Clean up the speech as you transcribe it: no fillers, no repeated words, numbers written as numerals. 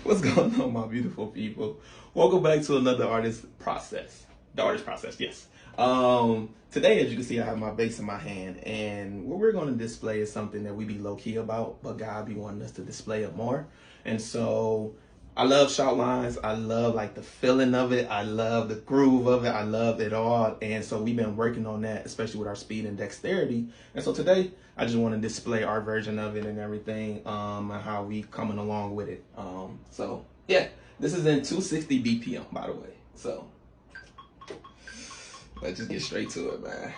What's going on, my beautiful people? Welcome back to another artist process. The artist process, yes. Today, as you can see, I have my bass in my hand, and what we're going to display is something that we be low-key about, but God be wanting us to display it more. And so I love shout lines. I love like the feeling of it. I love the groove of it. I love it all. And so we've been working on that, especially with our speed and dexterity. And so today I just want to display our version of it and everything, and how we coming along with it. So yeah, this is in 260 BPM, by the way. So let's just get straight to it, man.